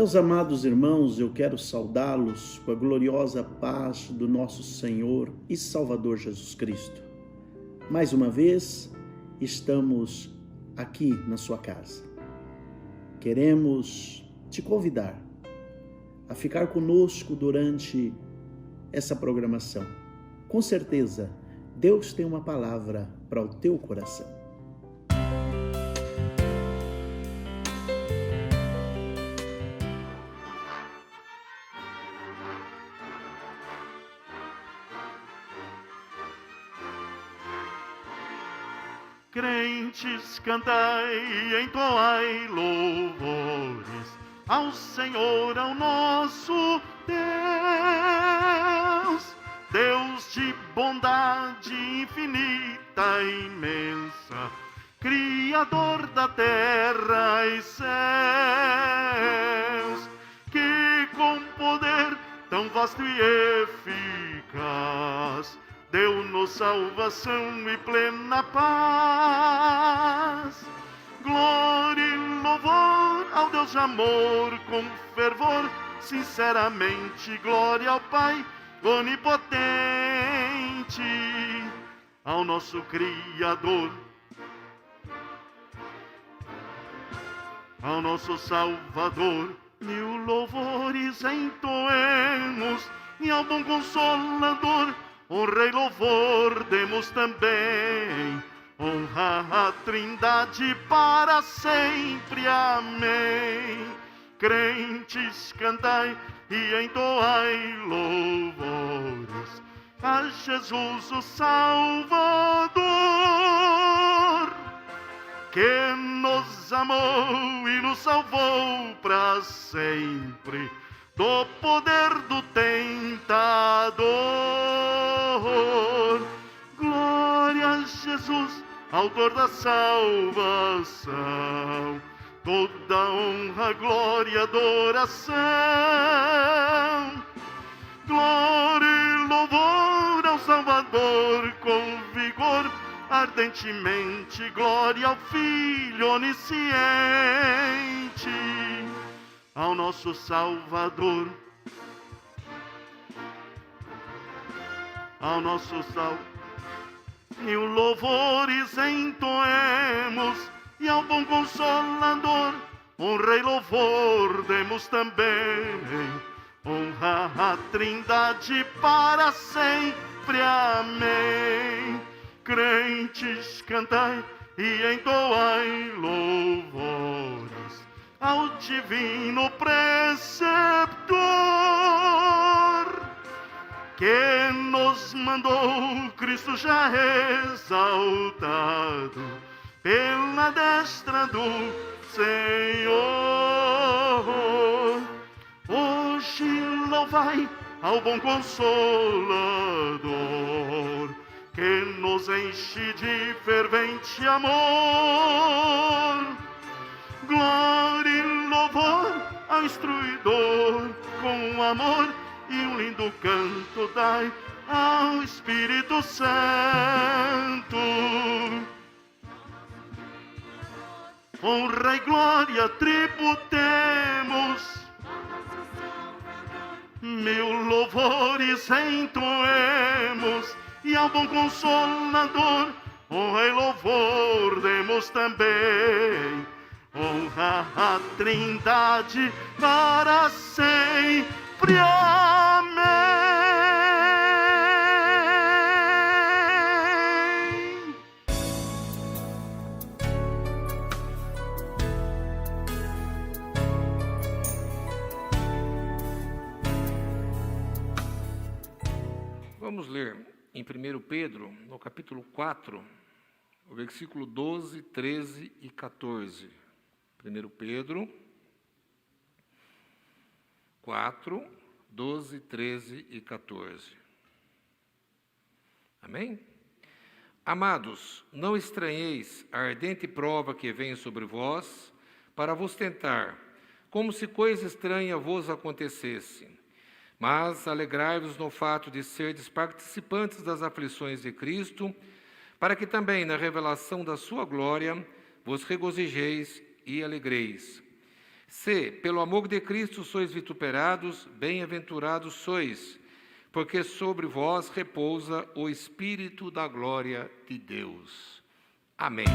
Meus amados irmãos, eu quero saudá-los com a gloriosa paz do nosso Senhor e Salvador Jesus Cristo. Mais uma vez, estamos aqui na sua casa. Queremos te convidar a ficar conosco durante essa programação. Com certeza, Deus tem uma palavra para o teu coração. Crentes, cantai, entoai louvores ao Senhor, ao nosso Deus. Deus de bondade infinita e imensa, Criador da terra e céus, que com poder tão vasto e eficaz deu-nos salvação e plena paz. Glória e louvor ao Deus de amor, com fervor, sinceramente, glória ao Pai onipotente, ao nosso Criador, ao nosso Salvador. Mil louvores entoemos, e ao bom Consolador honra e louvor demos também. Honra a Trindade para sempre. Amém. Crentes, cantai e entoai louvores a Jesus o Salvador, que nos amou e nos salvou para sempre do poder do tentador. Glória a Jesus, autor da salvação, toda honra, glória e adoração. Glória e louvor ao Salvador, com vigor ardentemente, glória ao Filho onisciente, ao nosso Salvador, ao nosso Salvador. Mil louvores entoemos, e ao bom Consolador honra e louvor demos também. Honra a Trindade para sempre. Amém. Crentes, cantai e entoai louvores ao divino preceptor, que nos mandou Cristo já exaltado pela destra do Senhor. Hoje louvai ao bom Consolador, que nos enche de fervente amor. Glória e louvor ao instruidor, com amor e um lindo canto dai ao Espírito Santo. Honra e glória tributemos, mil louvores entoemos, e ao bom Consolador honra e louvor demos também. Honra a Trindade para sempre. Amém. Vamos ler em 1 Pedro, no capítulo 4, o versículo 12, 13 e 14. 1 Pedro 4, 12, 13 e 14. Amém? Amados, não estranheis a ardente prova que vem sobre vós, para vos tentar, como se coisa estranha vos acontecesse. Mas alegrai-vos no fato de serdes participantes das aflições de Cristo, para que também na revelação da sua glória vos regozijeis e alegreis. Se, pelo amor de Cristo, sois vituperados, bem-aventurados sois, porque sobre vós repousa o Espírito da glória de Deus. Amém.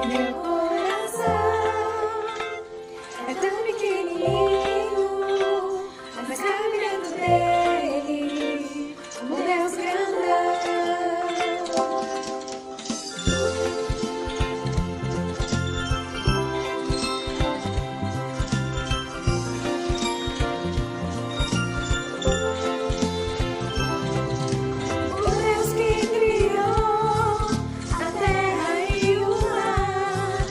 Meu coração é tão pequenininho, mas cabe dentro dele um Deus grandão. O Deus que criou a terra e o mar,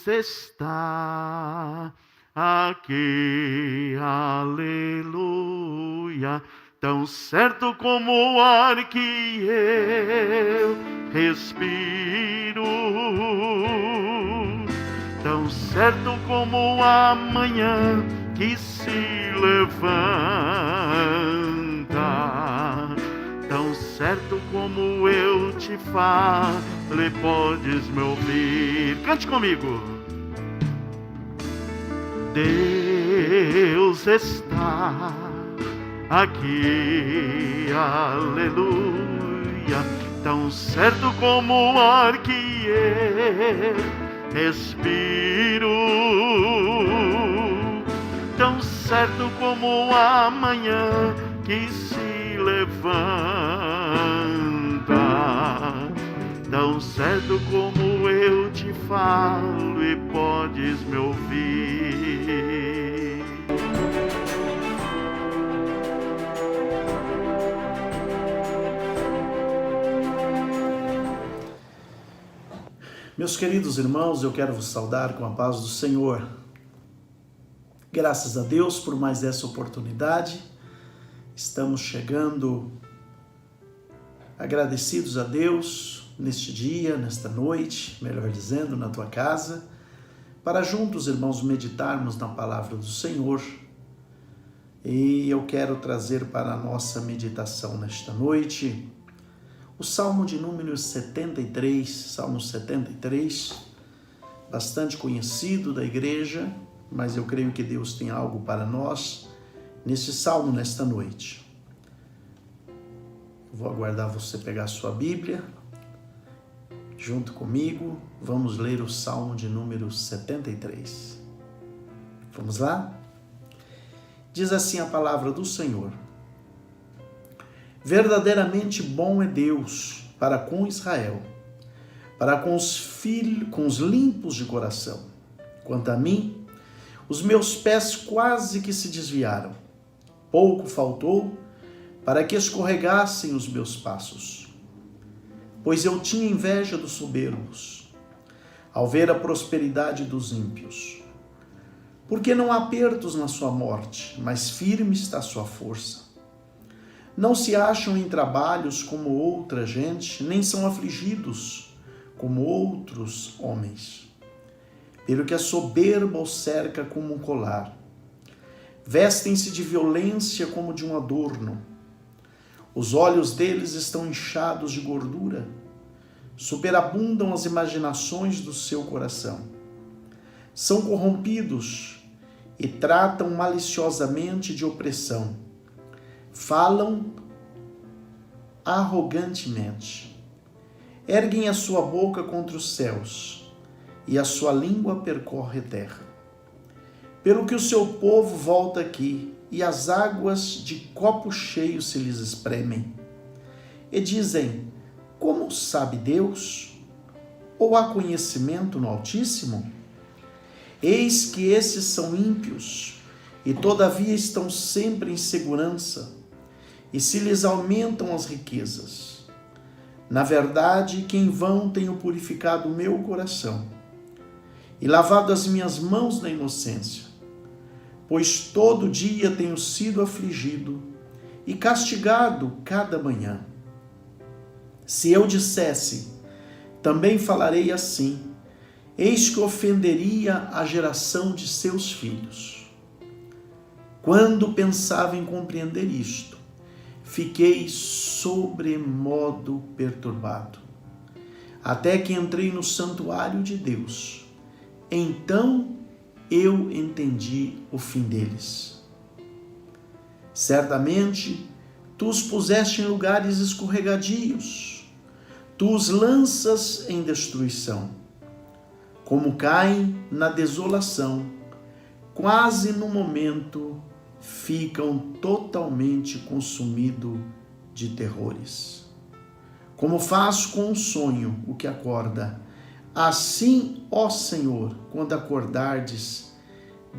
Deus está aqui, aleluia, tão certo como o ar que eu respiro, tão certo como a manhã que se levanta, tão certo como eu te falo, podes me ouvir. Cante comigo. Deus está aqui, aleluia, tão certo como o ar que eu respiro, tão certo como a manhã que se levanta, tão certo como eu te falo e podes me ouvir. Meus queridos irmãos, eu quero vos saudar com a paz do Senhor. Graças a Deus por mais essa oportunidade. Estamos chegando agradecidos a Deus neste dia, nesta noite, melhor dizendo, na tua casa, para juntos, irmãos, meditarmos na palavra do Senhor. E eu quero trazer para a nossa meditação nesta noite o Salmo de número 73, Salmo 73, bastante conhecido da igreja, mas eu creio que Deus tem algo para nós nesse Salmo nesta noite. Vou aguardar você pegar a sua Bíblia, junto comigo, vamos ler o Salmo de número 73. Vamos lá? Diz assim a palavra do Senhor. Verdadeiramente bom é Deus para com Israel, para com os limpos de coração. Quanto a mim, os meus pés quase que se desviaram. Pouco faltou para que escorregassem os meus passos. Pois eu tinha inveja dos soberbos, ao ver a prosperidade dos ímpios. Porque não há apertos na sua morte, mas firme está a sua força. Não se acham em trabalhos como outra gente, nem são afligidos como outros homens. Pelo que a soberba os cerca como um colar. Vestem-se de violência como de um adorno. Os olhos deles estão inchados de gordura. Superabundam as imaginações do seu coração. São corrompidos e tratam maliciosamente de opressão. Falam arrogantemente. Erguem a sua boca contra os céus e a sua língua percorre a terra. Pelo que o seu povo volta aqui e as águas de copo cheio se lhes espremem. E dizem, como sabe Deus? Ou há conhecimento no Altíssimo? Eis que esses são ímpios e todavia estão sempre em segurança e se lhes aumentam as riquezas. Na verdade, que em vão tenho purificado o meu coração e lavado as minhas mãos na inocência, pois todo dia tenho sido afligido e castigado cada manhã. Se eu dissesse, também falarei assim, eis que ofenderia a geração de seus filhos. Quando pensava em compreender isto, fiquei sobremodo perturbado, até que entrei no santuário de Deus. Então eu entendi o fim deles. Certamente, tu os puseste em lugares escorregadios, tu os lanças em destruição. Como caem na desolação, quase no momento ficam totalmente consumidos de terrores. Como faz com um sonho o que acorda, assim, ó Senhor, quando acordardes,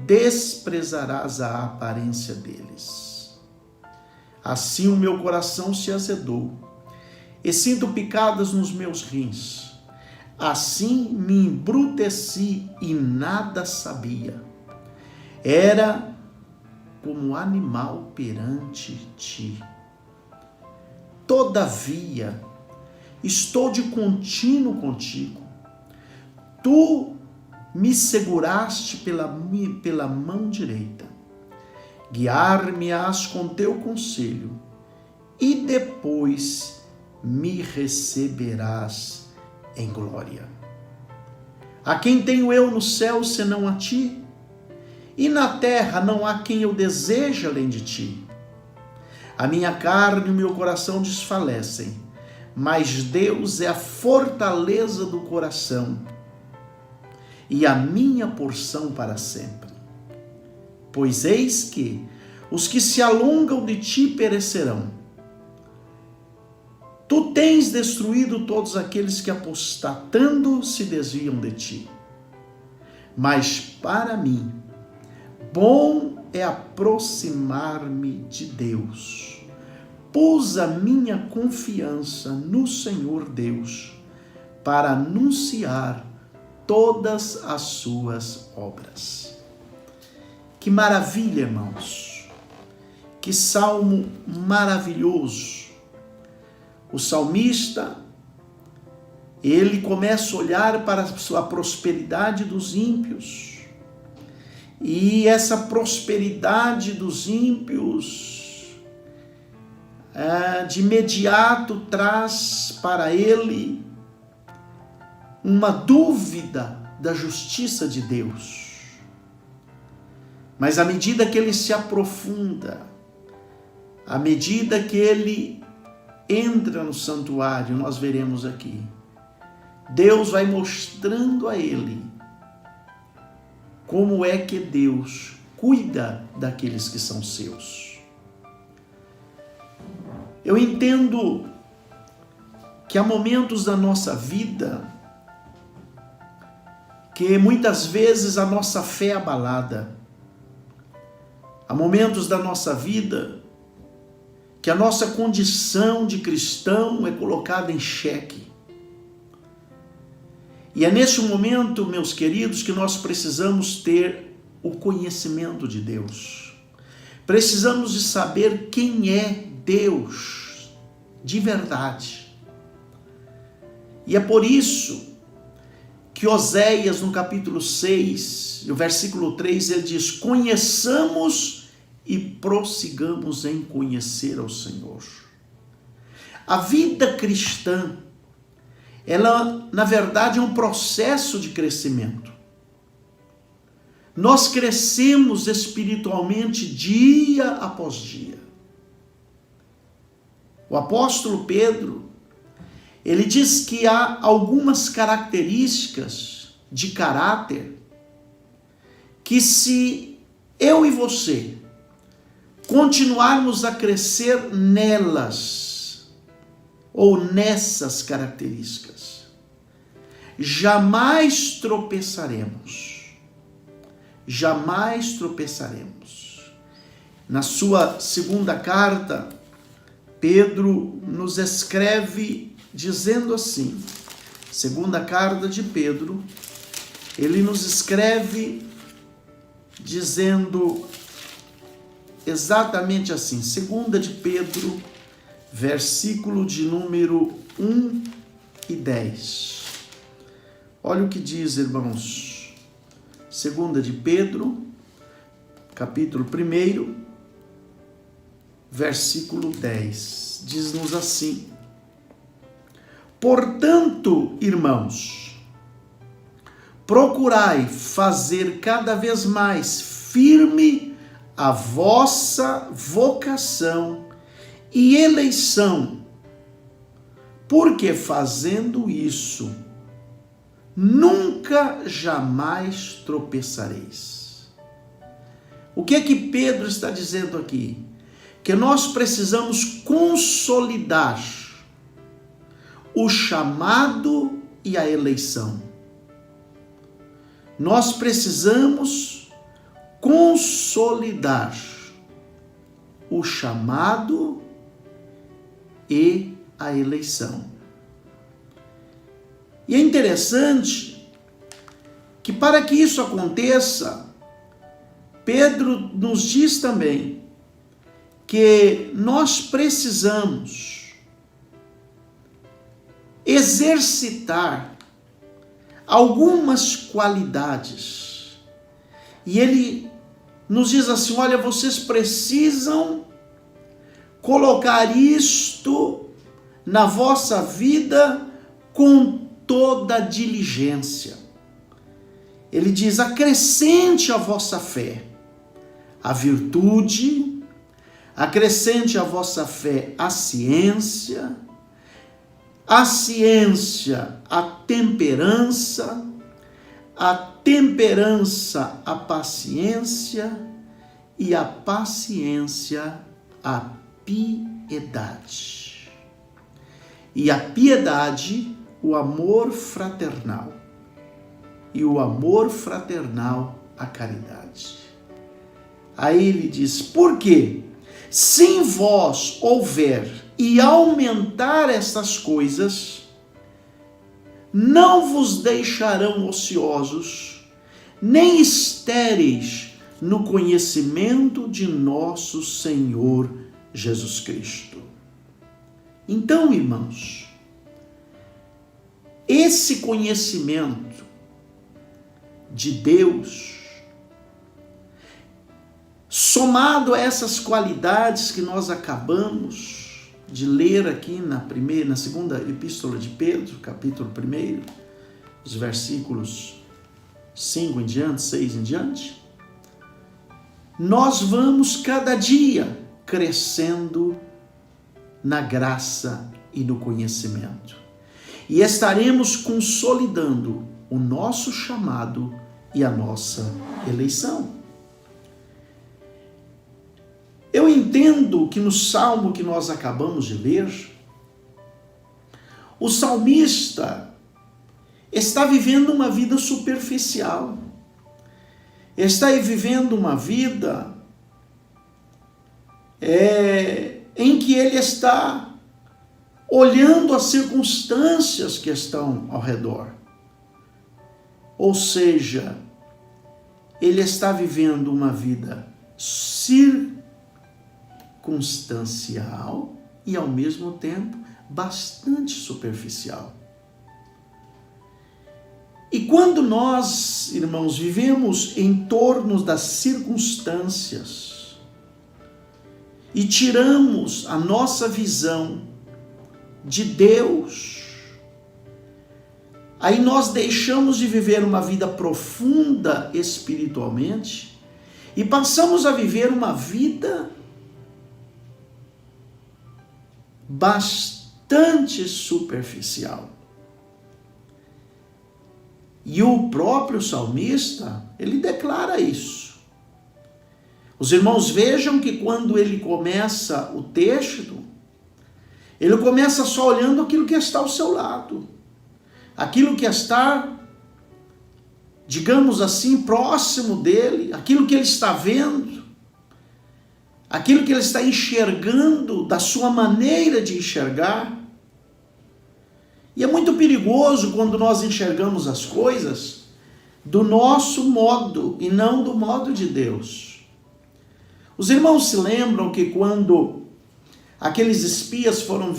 desprezarás a aparência deles. Assim o meu coração se azedou, e sinto picadas nos meus rins. assim me embruteci e nada sabia. Era como animal perante ti. Todavia, estou de contínuo contigo. Tu me seguraste pela mão direita. Guiar-me-ás com teu conselho, e depois me receberás em glória. A quem tenho eu no céu senão a ti? E na terra não há quem eu deseje além de ti. A minha carne e o meu coração desfalecem, mas Deus é a fortaleza do coração e a minha porção para sempre. Pois eis que os que se alongam de ti perecerão. Tu tens destruído todos aqueles que apostatando se desviam de ti. Mas para mim, bom é aproximar-me de Deus. Pus a minha confiança no Senhor Deus para anunciar todas as suas obras. Que maravilha, irmãos! Que salmo maravilhoso! O salmista, ele começa a olhar para a prosperidade dos ímpios. E essa prosperidade dos ímpios, de imediato traz para ele uma dúvida da justiça de Deus. Mas à medida que ele se aprofunda, à medida que ele entra no santuário, nós veremos aqui, Deus vai mostrando a ele como é que Deus cuida daqueles que são seus. Eu entendo que há momentos da nossa vida que muitas vezes a nossa fé é abalada. Há momentos da nossa vida que a nossa condição de cristão é colocada em xeque. E é nesse momento, meus queridos, que nós precisamos ter o conhecimento de Deus. Precisamos de saber quem é Deus de verdade. E é por isso que Oséias, no capítulo 6, o versículo 3, ele diz: conheçamos e prossigamos em conhecer ao Senhor. A vida cristã, ela, na verdade, é um processo de crescimento. Nós crescemos espiritualmente dia após dia. O apóstolo Pedro, ele diz que há algumas características de caráter que, se eu e você continuarmos a crescer nelas ou nessas características, jamais tropeçaremos. Jamais tropeçaremos. Na sua segunda carta, Pedro nos escreve dizendo assim, segunda carta de Pedro, ele nos escreve dizendo exatamente assim, segunda de Pedro, versículo de número 1 e 10. Olha o que diz, irmãos. Segunda de Pedro, capítulo 1, versículo 10. Diz-nos assim: portanto, irmãos, procurai fazer cada vez mais firme a vossa vocação e eleição, porque fazendo isso, nunca jamais tropeçareis. O que é que Pedro está dizendo aqui? Que nós precisamos consolidar o chamado e a eleição. Nós precisamos consolidar o chamado e a eleição. E é interessante que para que isso aconteça, Pedro nos diz também que nós precisamos exercitar algumas qualidades. E ele nos diz assim: olha, vocês precisam colocar isto na vossa vida com toda diligência. Ele diz: acrescente a vossa fé a virtude, acrescente a vossa fé a ciência a temperança, a temperança a paciência e a paciência a piedade. E a piedade, o amor fraternal. E o amor fraternal, a caridade. Aí ele diz: por quê? Se em vós houver e aumentar essas coisas, não vos deixarão ociosos, nem estéreis no conhecimento de nosso Senhor Jesus Cristo. Então, irmãos, esse conhecimento de Deus, somado a essas qualidades que nós acabamos de ler aqui na segunda epístola de Pedro, capítulo 1, os versículos 5 em diante, 6 em diante, nós vamos cada dia crescendo na graça e no conhecimento. E estaremos consolidando o nosso chamado e a nossa eleição. Eu entendo que no salmo que nós acabamos de ler, o salmista está vivendo uma vida superficial. Está vivendo uma vida em que ele está olhando as circunstâncias que estão ao redor. Ou seja, ele está vivendo uma vida circunstancial e, ao mesmo tempo, bastante superficial. E quando nós, irmãos, vivemos em torno das circunstâncias e tiramos a nossa visão de Deus, aí nós deixamos de viver uma vida profunda espiritualmente e passamos a viver uma vida bastante superficial. E o próprio salmista, ele declara isso. Os irmãos vejam que quando ele começa o texto, ele começa só olhando aquilo que está ao seu lado. Aquilo que está, digamos assim, próximo dele, aquilo que ele está vendo, aquilo que ele está enxergando da sua maneira de enxergar. E é muito perigoso quando nós enxergamos as coisas do nosso modo e não do modo de Deus. Os irmãos se lembram que quando aqueles espias foram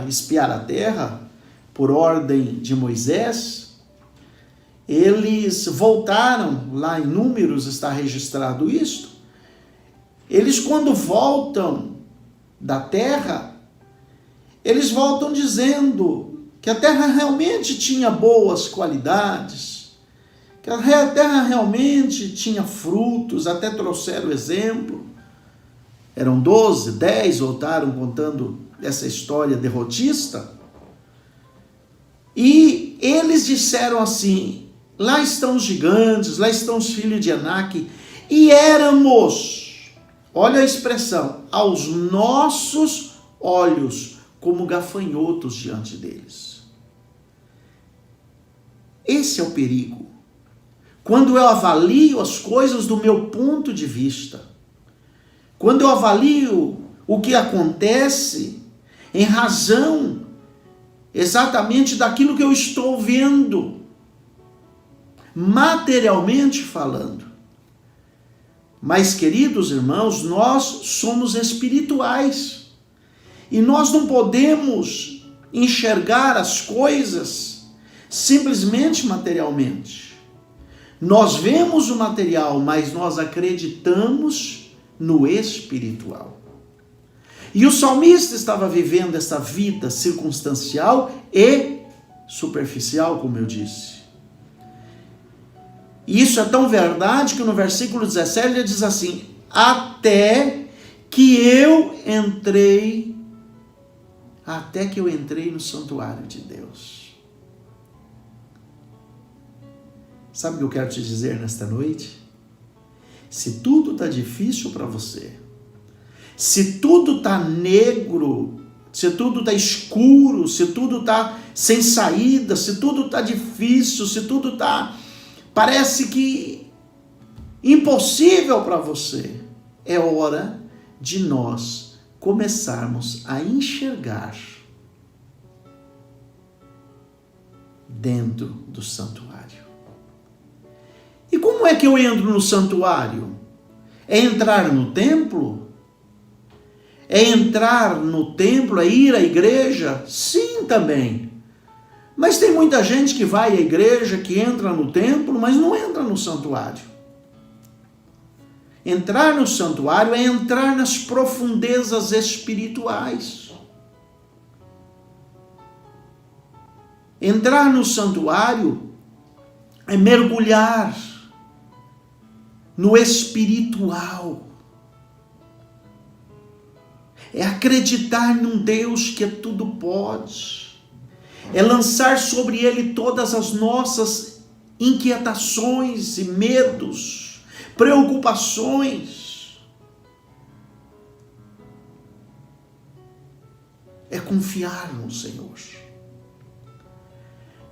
espiar a terra, por ordem de Moisés, eles voltaram, lá em Números está registrado isto, eles quando voltam da terra, eles voltam dizendo que a terra realmente tinha boas qualidades, que a terra realmente tinha frutos, até trouxeram exemplo. Eram 12, 10 voltaram contando essa história derrotista. E eles disseram assim: lá estão os gigantes, lá estão os filhos de Anak, e éramos, olha a expressão, aos nossos olhos, como gafanhotos diante deles. Esse é o perigo. Quando eu avalio as coisas do meu ponto de vista, quando eu avalio o que acontece em razão exatamente daquilo que eu estou vendo, materialmente falando. Mas, queridos irmãos, nós somos espirituais e nós não podemos enxergar as coisas simplesmente materialmente. Nós vemos o material, mas nós acreditamos no espiritual. E o salmista estava vivendo essa vida circunstancial e superficial, como eu disse. E isso é tão verdade que no versículo 17 ele diz assim: até que eu entrei no santuário de Deus. Sabe o que eu quero te dizer nesta noite? Se tudo está difícil para você, se tudo está negro, se tudo está escuro, se tudo está sem saída, se tudo está difícil, se tudo está, parece que impossível para você, é hora de nós começarmos a enxergar dentro do santuário. E como é que eu entro no santuário? É entrar no templo? É entrar no templo, é ir à igreja? Sim, também. Mas tem muita gente que vai à igreja, que entra no templo, mas não entra no santuário. Entrar no santuário é entrar nas profundezas espirituais. Entrar no santuário é mergulhar no espiritual. É acreditar num Deus que tudo pode. É lançar sobre Ele todas as nossas inquietações e medos, preocupações. É confiar no Senhor.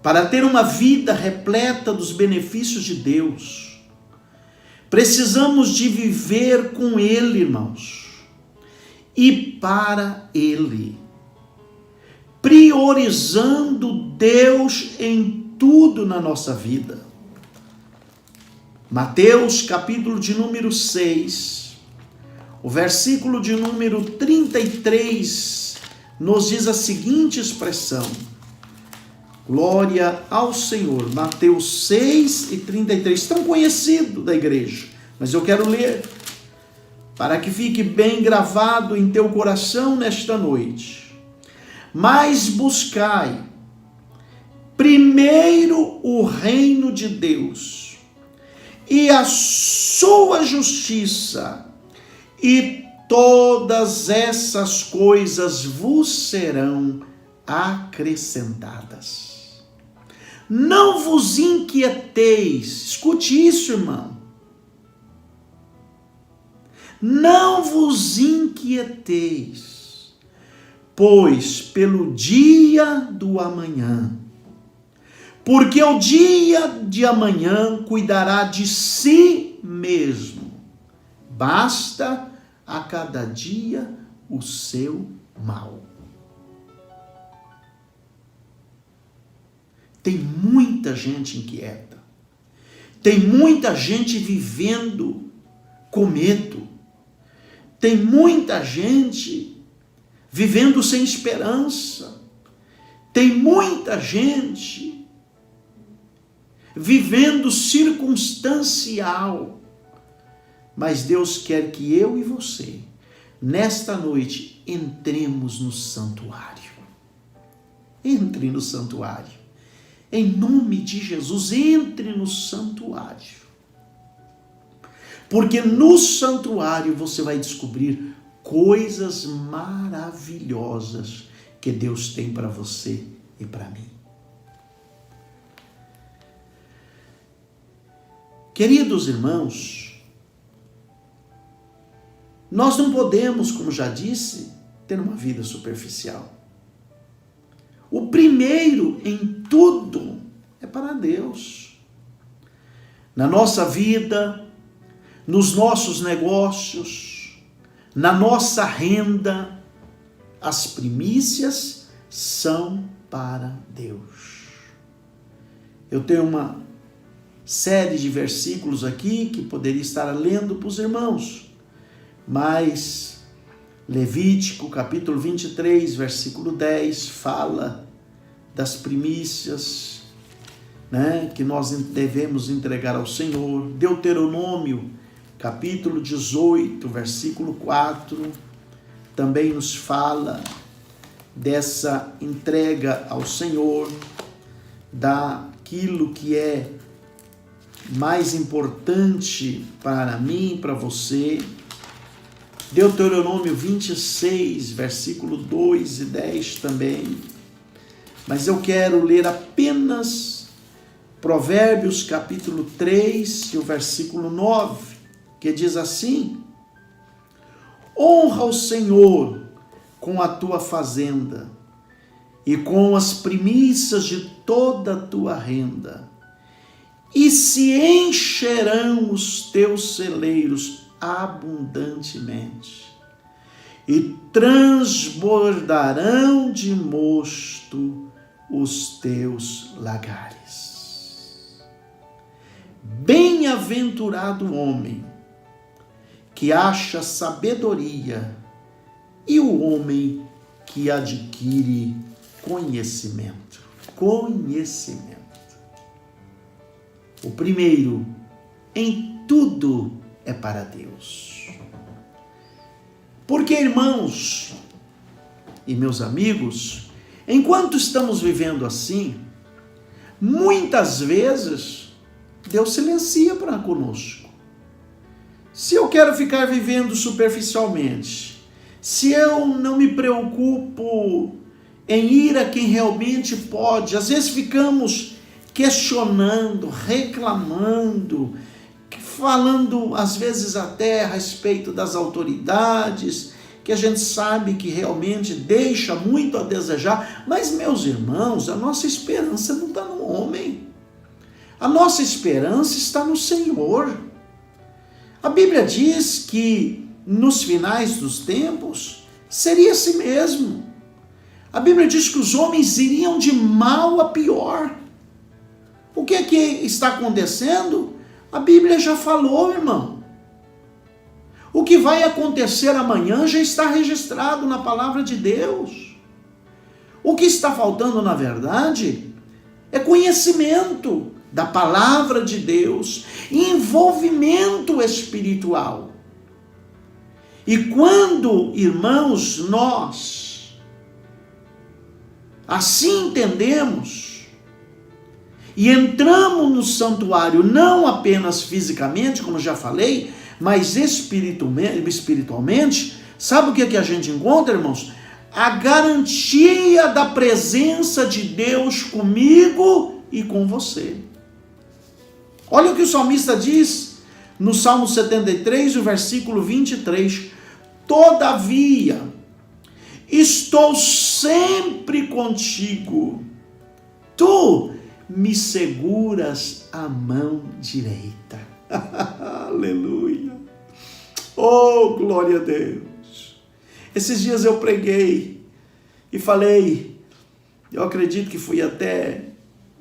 Para ter uma vida repleta dos benefícios de Deus, precisamos de viver com Ele, irmãos, e para Ele, priorizando Deus em tudo na nossa vida. Mateus, capítulo de número 6, o versículo de número 33, nos diz a seguinte expressão: glória ao Senhor. Mateus 6 e 33, tão conhecido da igreja, mas eu quero ler para que fique bem gravado em teu coração nesta noite. Mas buscai primeiro o reino de Deus e a sua justiça, e todas essas coisas vos serão acrescentadas. Não vos inquieteis. Escute isso, irmão. Não vos inquieteis, pois pelo dia do amanhã, porque o dia de amanhã cuidará de si mesmo. Basta a cada dia o seu mal. Tem muita gente inquieta. Tem muita gente vivendo com medo. Tem muita gente vivendo sem esperança. Tem muita gente vivendo circunstancial. Mas Deus quer que eu e você, nesta noite, entremos no santuário. Entre no santuário. Em nome de Jesus, entre no santuário. Porque no santuário você vai descobrir coisas maravilhosas que Deus tem para você e para mim. Queridos irmãos, nós não podemos, como já disse, ter uma vida superficial. O primeiro em tudo é para Deus. Na nossa vida, nos nossos negócios, na nossa renda, as primícias são para Deus. Eu tenho uma série de versículos aqui que poderia estar lendo para os irmãos, mas Levítico, capítulo 23, versículo 10, fala das primícias, que nós devemos entregar ao Senhor. Deuteronômio, capítulo 18, versículo 4, também nos fala dessa entrega ao Senhor, daquilo que é mais importante para mim, para você. Deuteronômio 26, versículo 2 e 10 também. Mas eu quero ler apenas Provérbios capítulo 3 e o versículo 9, que diz assim: honra o Senhor com a tua fazenda e com as primícias de toda a tua renda, e se encherão os teus celeiros abundantemente, e transbordarão de mosto os teus lagares. Bem-aventurado o homem que acha sabedoria e o homem que adquire conhecimento. Conhecimento. O primeiro, em tudo é para Deus. Porque, irmãos e meus amigos, enquanto estamos vivendo assim, muitas vezes Deus silencia para conosco. Se eu quero ficar vivendo superficialmente, se eu não me preocupo em ir a quem realmente pode, às vezes ficamos questionando, reclamando, falando às vezes até a respeito das autoridades, que a gente sabe que realmente deixa muito a desejar. Mas, meus irmãos, a nossa esperança não está no homem. A nossa esperança está no Senhor. A Bíblia diz que nos finais dos tempos seria assim mesmo. A Bíblia diz que os homens iriam de mal a pior. O que é que está acontecendo? A Bíblia já falou, irmão. O que vai acontecer amanhã já está registrado na palavra de Deus. O que está faltando, na verdade, é conhecimento da palavra de Deus e envolvimento espiritual. E quando, irmãos, nós assim entendemos e entramos no santuário não apenas fisicamente, como já falei, mas espiritualmente, sabe o que a gente encontra, irmãos? A garantia da presença de Deus comigo e com você. Olha o que o salmista diz no Salmo 73, o versículo 23. Todavia, estou sempre contigo. Tu me seguras a mão direita. Aleluia. Oh, glória a Deus. Esses dias eu preguei e falei, eu acredito que fui até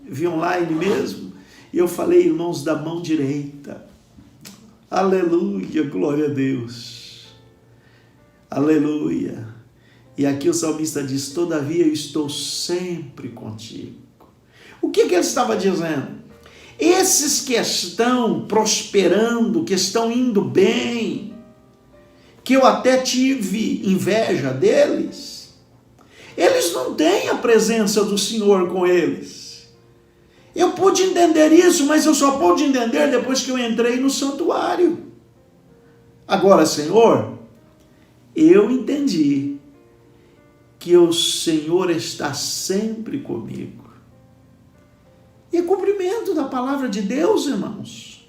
via online mesmo, e eu falei, irmãos, da mão direita. Aleluia, glória a Deus. Aleluia. E aqui o salmista diz, todavia eu estou sempre contigo. O que ele estava dizendo? Esses que estão prosperando, que estão indo bem, que eu até tive inveja deles, eles não têm a presença do Senhor com eles. Eu pude entender isso, mas eu só pude entender depois que eu entrei no santuário. Agora, Senhor, eu entendi que o Senhor está sempre comigo. E é cumprimento da palavra de Deus, irmãos.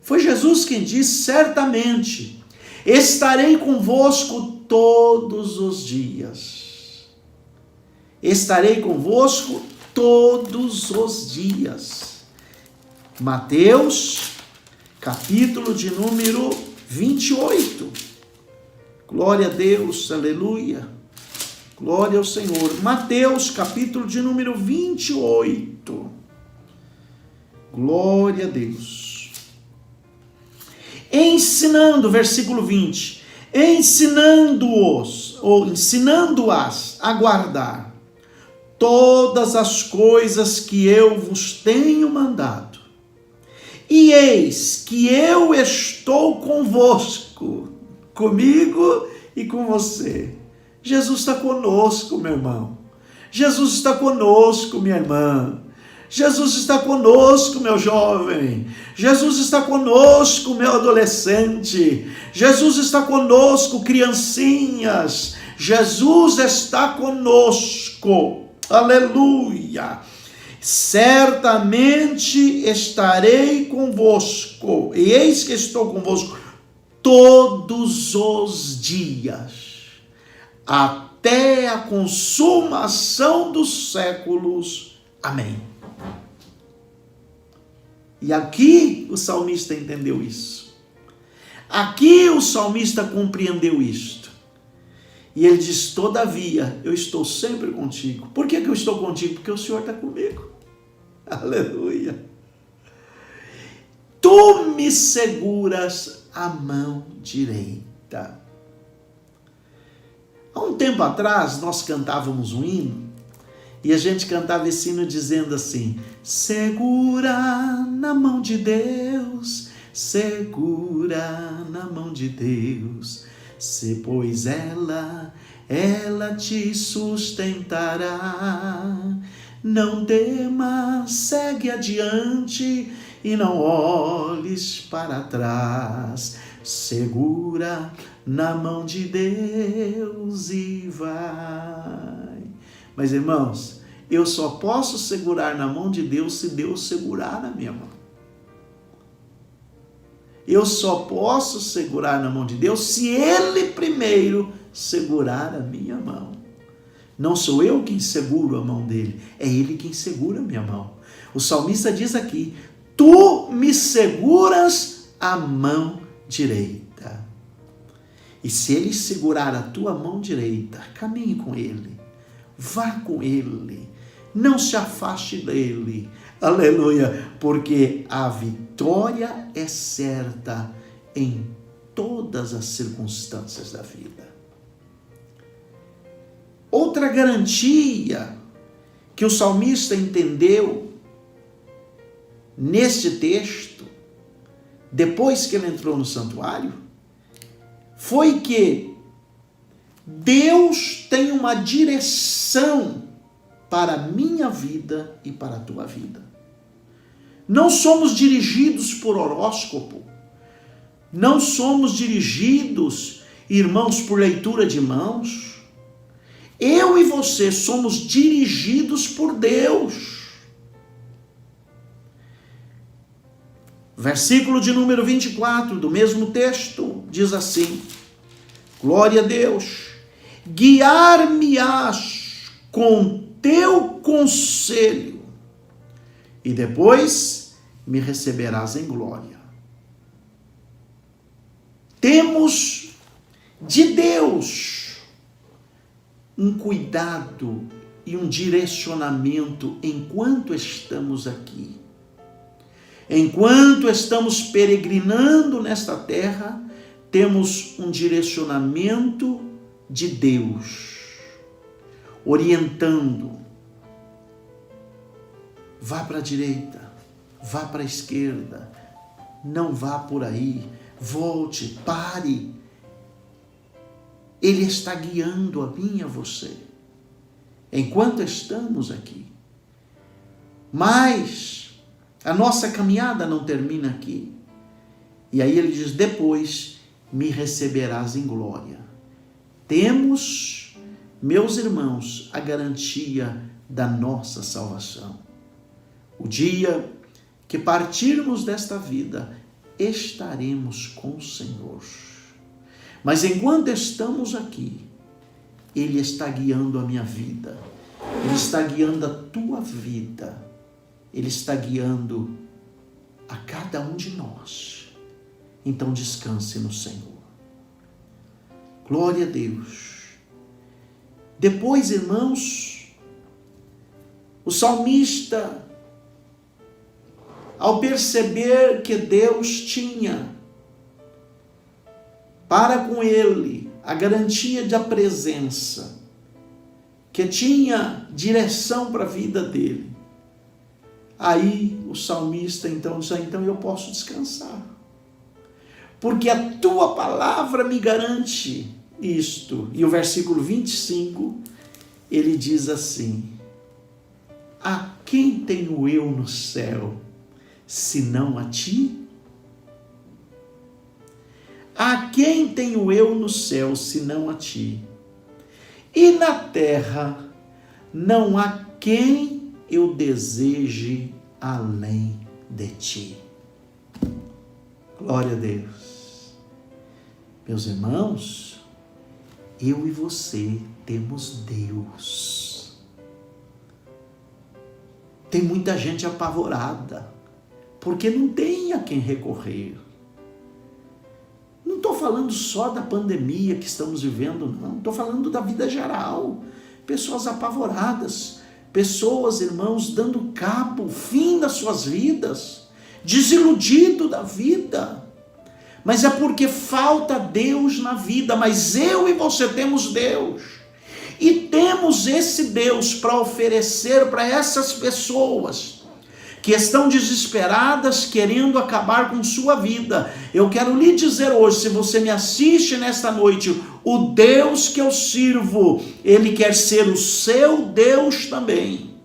Foi Jesus quem disse, certamente, estarei convosco todos os dias. Estarei convosco todos os dias. Mateus, capítulo de número 28. Glória a Deus, aleluia. Glória ao Senhor. Mateus, capítulo de número 28. Glória a Deus. Ensinando, versículo 20. Ensinando-as a guardar todas as coisas que eu vos tenho mandado. E eis que eu estou convosco, comigo e com você. Jesus está conosco, meu irmão. Jesus está conosco, minha irmã. Jesus está conosco, meu jovem. Jesus está conosco, meu adolescente. Jesus está conosco, criancinhas. Jesus está conosco. Aleluia. Certamente estarei convosco, e eis que estou convosco todos os dias, até a consumação dos séculos. Amém. E aqui o salmista entendeu isso. Aqui o salmista compreendeu isto. E ele diz: todavia, eu estou sempre contigo. Por que eu estou contigo? Porque o Senhor está comigo. Aleluia. Tu me seguras a mão direita. Há um tempo atrás, nós cantávamos um hino, e a gente cantava esse hino dizendo assim: segura na mão de Deus, segura na mão de Deus, se pois ela te sustentará. Não temas, segue adiante e não olhes para trás. Segura na mão de Deus e vai. Mas, irmãos, eu só posso segurar na mão de Deus se Deus segurar na minha mão. Eu só posso segurar na mão de Deus se Ele primeiro segurar a minha mão. Não sou eu quem seguro a mão dele, é Ele quem segura a minha mão. O salmista diz aqui: tu me seguras a mão direita. E se Ele segurar a tua mão direita, caminhe com Ele, vá com Ele, não se afaste dele. Aleluia, porque a vitória é certa em todas as circunstâncias da vida. Outra garantia que o salmista entendeu neste texto, depois que ele entrou no santuário, foi que Deus tem uma direção para a minha vida e para a tua vida. Não somos dirigidos por horóscopo, não somos dirigidos, irmãos, por leitura de mãos. Eu e você somos dirigidos por Deus. Versículo de número 24 do mesmo texto diz assim: glória a Deus, guiar-me-ás com teu conselho, e depois me receberás em glória. Temos de Deus um cuidado e um direcionamento enquanto estamos aqui. Enquanto estamos peregrinando nesta terra, temos um direcionamento de Deus, orientando. Vá para a direita, vá para a esquerda, não vá por aí, volte, pare. Ele está guiando a mim e a você, enquanto estamos aqui. Mas a nossa caminhada não termina aqui. E aí ele diz: depois me receberás em glória. Temos, meus irmãos, a garantia da nossa salvação. O dia que partirmos desta vida, estaremos com o Senhor. Mas enquanto estamos aqui, Ele está guiando a minha vida, Ele está guiando a tua vida, Ele está guiando a cada um de nós. Então descanse no Senhor. Glória a Deus. Depois, irmãos, o salmista, ao perceber que Deus tinha para com ele a garantia da presença, que tinha direção para a vida dele, aí o salmista então diz: então eu posso descansar, porque a tua palavra me garante isto. E o versículo 25, ele diz assim: a quem tenho eu no céu, senão a ti? A quem tenho eu no céu, senão a ti? E na terra não há quem eu deseje além de ti. Glória a Deus. Meus irmãos, eu e você temos Deus. Tem muita gente apavorada, porque não tem a quem recorrer. Não estou falando só da pandemia que estamos vivendo, não. Estou falando da vida geral. Pessoas apavoradas, pessoas, irmãos, dando cabo, fim das suas vidas, desiludido da vida. Mas é porque falta Deus na vida. Mas eu e você temos Deus. E temos esse Deus para oferecer para essas pessoas que estão desesperadas, querendo acabar com sua vida. Eu quero lhe dizer hoje, se você me assiste nesta noite, o Deus que eu sirvo, Ele quer ser o seu Deus também.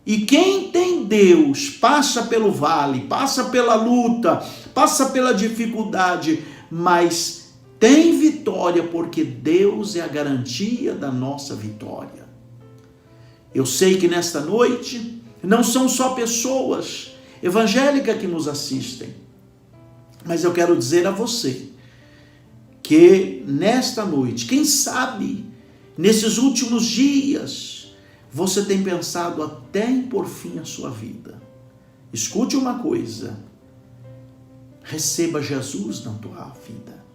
E quem tem Deus, passa pelo vale, passa pela luta, passa pela dificuldade, mas tem vitória, porque Deus é a garantia da nossa vitória. Eu sei que nesta noite não são só pessoas evangélicas que nos assistem, mas eu quero dizer a você que nesta noite, quem sabe, nesses últimos dias, você tem pensado até em pôr fim à sua vida. Escute uma coisa: receba Jesus na tua vida,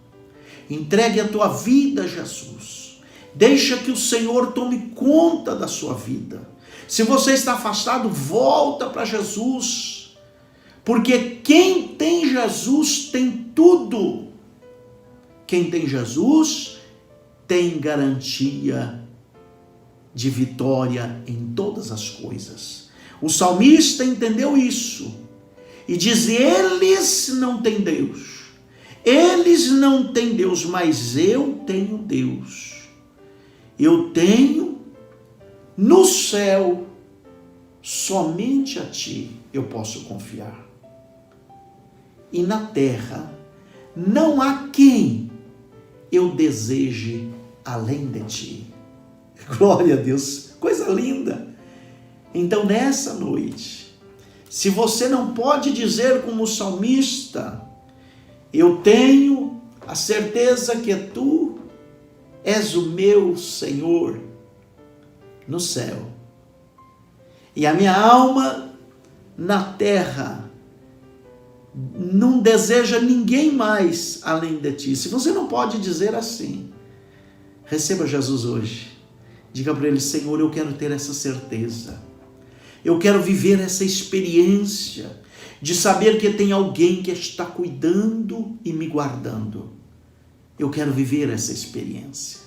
entregue a tua vida a Jesus. Deixa que o Senhor tome conta da sua vida. Se você está afastado, volta para Jesus. Porque quem tem Jesus tem tudo. Quem tem Jesus tem garantia de vitória em todas as coisas. O salmista entendeu isso e diz: eles não têm Deus. Eles não têm Deus, mas eu tenho Deus. Eu tenho no céu, somente a ti eu posso confiar. E na terra não há quem eu deseje além de ti. Glória a Deus, coisa linda. Então nessa noite, se você não pode dizer como o salmista: eu tenho a certeza que tu és o meu Senhor no céu, e a minha alma na terra não deseja ninguém mais além de ti. Se você não pode dizer assim, receba Jesus hoje. Diga para Ele: Senhor, eu quero ter essa certeza. Eu quero viver essa experiência de saber que tem alguém que está cuidando e me guardando. Eu quero viver essa experiência.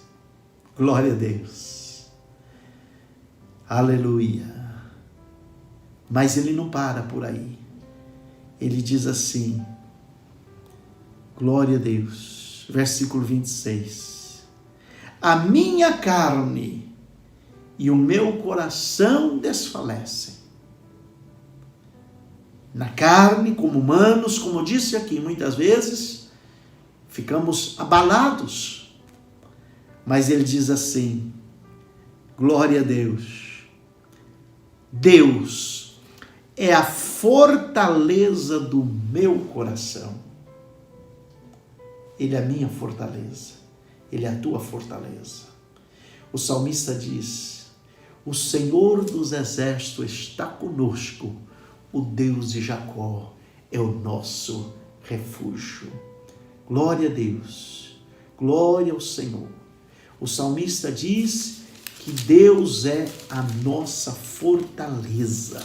Glória a Deus. Aleluia. Mas Ele não para por aí. Ele diz assim, glória a Deus, versículo 26. A minha carne e o meu coração desfalecem. Na carne, como humanos, como eu disse aqui, muitas vezes ficamos abalados. Mas ele diz assim, glória a Deus. Deus é a fortaleza do meu coração. Ele é a minha fortaleza. Ele é a tua fortaleza. O salmista diz, o Senhor dos exércitos está conosco. O Deus de Jacó é o nosso refúgio. Glória a Deus. Glória ao Senhor. O salmista diz que Deus é a nossa fortaleza.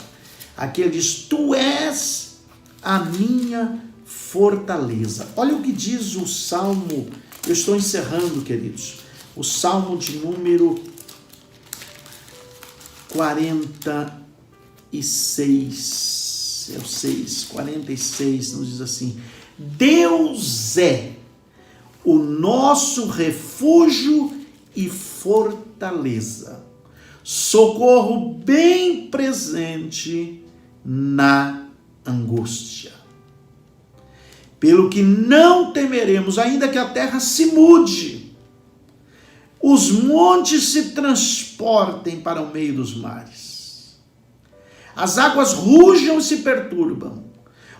Aqui ele diz: tu és a minha fortaleza. Olha o que diz o Salmo, eu estou encerrando, queridos, o Salmo de número 46, 46, nos diz assim: Deus é o nosso refúgio e fortaleza, socorro bem presente na angústia. Pelo que não temeremos, ainda que a terra se mude, os montes se transportem para o meio dos mares, as águas rujam e se perturbam,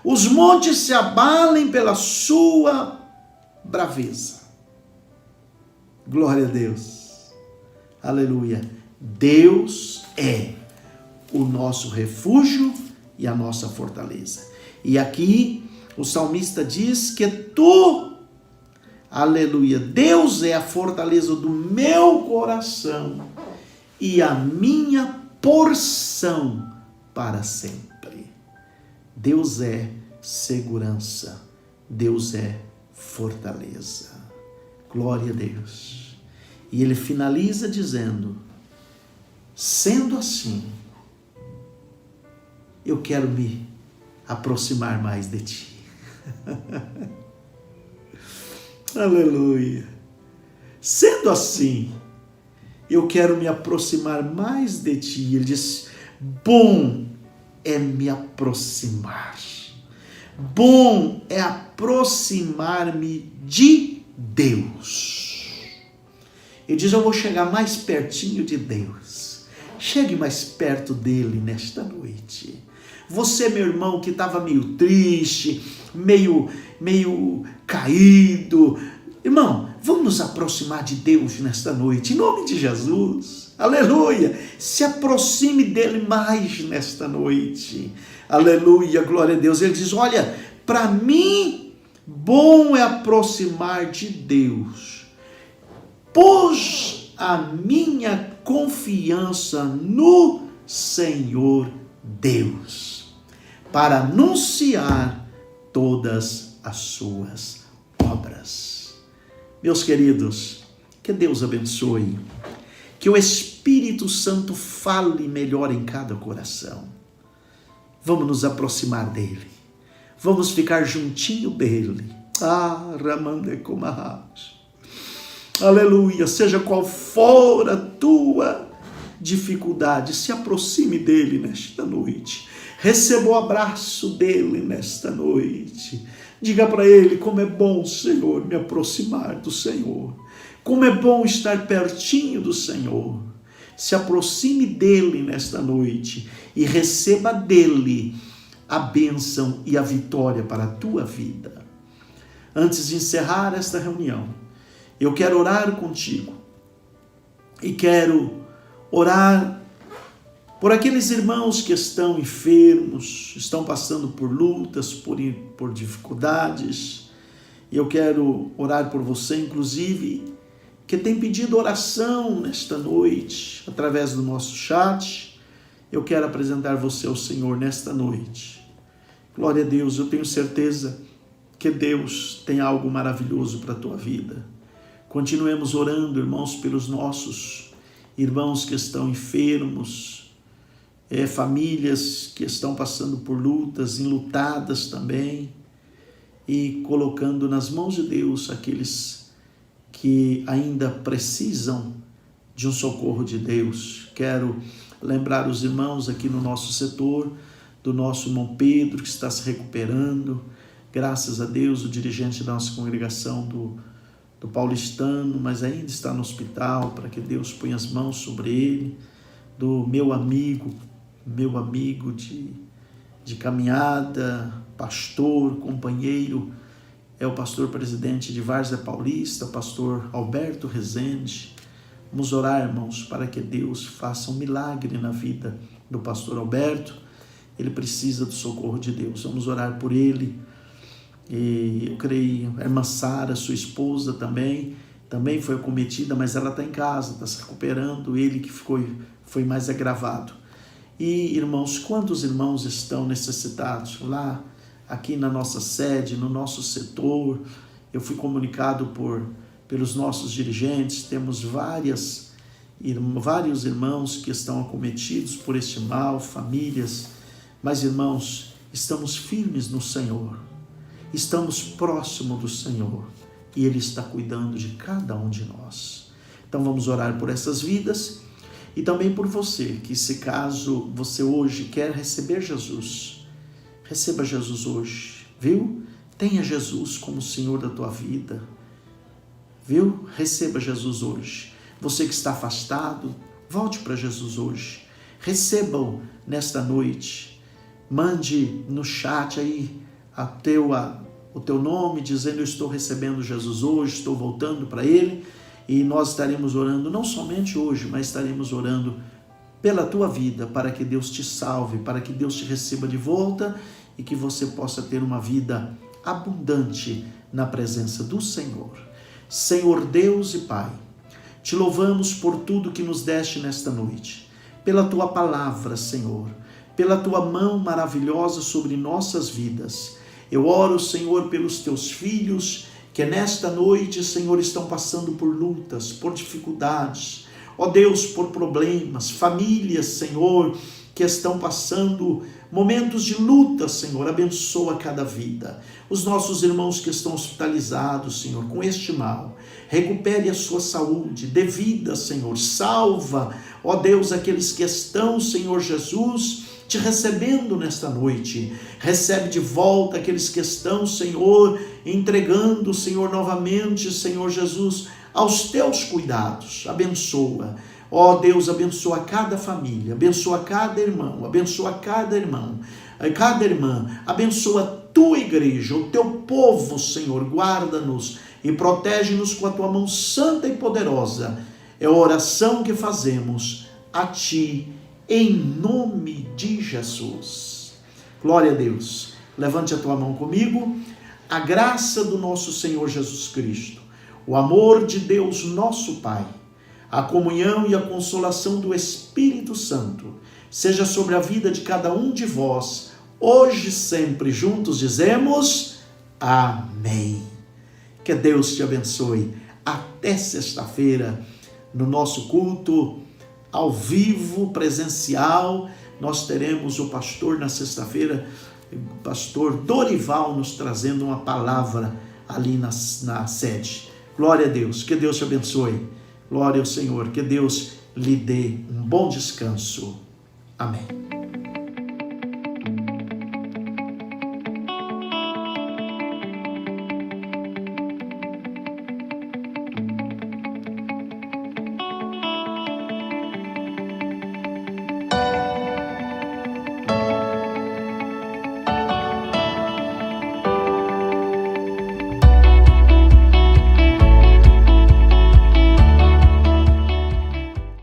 os montes se abalem pela sua braveza. Glória a Deus, aleluia. Deus é o nosso refúgio e a nossa fortaleza. E aqui o salmista diz que tu, aleluia, Deus é a fortaleza do meu coração e a minha porção para sempre. Deus é segurança, Deus é fortaleza. Glória a Deus. E ele finaliza dizendo: sendo assim, eu quero me aproximar mais de ti. Aleluia. Sendo assim, eu quero me aproximar mais de ti. Ele diz: bom é me aproximar. Bom é aproximar-me de Deus. Ele diz: eu vou chegar mais pertinho de Deus. Chegue mais perto dele nesta noite. Você, meu irmão, que estava meio triste, meio caído, irmão, vamos nos aproximar de Deus nesta noite, em nome de Jesus. Aleluia. Se aproxime dele mais nesta noite. Aleluia, glória a Deus. Ele diz: olha, para mim, bom é aproximar de Deus. Pus a minha confiança no Senhor Deus, para anunciar todas as suas obras. Meus queridos, que Deus abençoe, que o Espírito Santo fale melhor em cada coração. Vamos nos aproximar dele, vamos ficar juntinho dele. Aleluia, seja qual for a tua dificuldade, se aproxime dele nesta noite. Receba o abraço dele nesta noite. Diga para ele: como é bom, Senhor, me aproximar do Senhor. Como é bom estar pertinho do Senhor. Se aproxime dele nesta noite e receba dele a bênção e a vitória para a tua vida. Antes de encerrar esta reunião, eu quero orar contigo e quero orar por aqueles irmãos que estão enfermos, estão passando por lutas, por dificuldades. E eu quero orar por você, inclusive, que tem pedido oração nesta noite, através do nosso chat. Eu quero apresentar você ao Senhor nesta noite. Glória a Deus, eu tenho certeza que Deus tem algo maravilhoso para a tua vida. Continuemos orando, irmãos, pelos nossos irmãos que estão enfermos, famílias que estão passando por lutas, enlutadas também, e colocando nas mãos de Deus aqueles que ainda precisam de um socorro de Deus. Quero lembrar os irmãos aqui no nosso setor, do nosso irmão Pedro, que está se recuperando, graças a Deus, o dirigente da nossa congregação do paulistano, mas ainda está no hospital, para que Deus ponha as mãos sobre ele, do meu amigo de caminhada, pastor, companheiro, é o pastor presidente de Várzea Paulista, pastor Alberto Rezende. Vamos orar, irmãos, para que Deus faça um milagre na vida do pastor Alberto. Ele precisa do socorro de Deus. Vamos orar por ele. E eu creio, a irmã Sara, sua esposa também, também foi acometida, mas ela está em casa, está se recuperando, ele que foi mais agravado. E, irmãos, quantos irmãos estão necessitados lá, aqui na nossa sede, no nosso setor? Eu fui comunicado pelos nossos dirigentes, temos vários irmãos que estão acometidos por este mal, famílias, mas, irmãos, estamos firmes no Senhor, estamos próximos do Senhor e Ele está cuidando de cada um de nós. Então vamos orar por essas vidas e também por você, que se caso você hoje quer receber Jesus, receba Jesus hoje, viu? Tenha Jesus como Senhor da tua vida, viu? Receba Jesus hoje. Você que está afastado, volte para Jesus hoje. Receba-o nesta noite. Mande no chat aí o teu nome, dizendo: eu estou recebendo Jesus hoje, estou voltando para Ele. E nós estaremos orando, não somente hoje, mas estaremos orando pela tua vida, para que Deus te salve, para que Deus te receba de volta e que você possa ter uma vida abundante na presença do Senhor. Senhor Deus e Pai, te louvamos por tudo que nos deste nesta noite, pela tua palavra, Senhor, pela tua mão maravilhosa sobre nossas vidas. Eu oro, Senhor, pelos teus filhos que nesta noite, Senhor, estão passando por lutas, por dificuldades, ó Deus, por problemas, famílias, Senhor, que estão passando momentos de luta, Senhor, abençoa cada vida. Os nossos irmãos que estão hospitalizados, Senhor, com este mal, recupere a sua saúde, dê vida, Senhor, salva, ó Deus, aqueles que estão, Senhor Jesus, te recebendo nesta noite. Recebe de volta aqueles que estão, Senhor, entregando, Senhor, novamente, Senhor Jesus, aos teus cuidados. Abençoa. Ó Deus, abençoa cada família, abençoa cada irmão, abençoa cada irmão, cada irmã, abençoa a tua igreja, o teu povo, Senhor, guarda-nos e protege-nos com a tua mão santa e poderosa. É a oração que fazemos a ti, em nome de Jesus. Glória a Deus. Levante a tua mão comigo. A graça do nosso Senhor Jesus Cristo, o amor de Deus nosso Pai, a comunhão e a consolação do Espírito Santo seja sobre a vida de cada um de vós, hoje e sempre. Juntos dizemos amém. Que Deus te abençoe. Até sexta-feira, no nosso culto ao vivo, presencial. Nós teremos o pastor na sexta-feira, o pastor Dorival, nos trazendo uma palavra ali na sede. Glória a Deus. Que Deus te abençoe. Glória ao Senhor, que Deus lhe dê um bom descanso. Amém.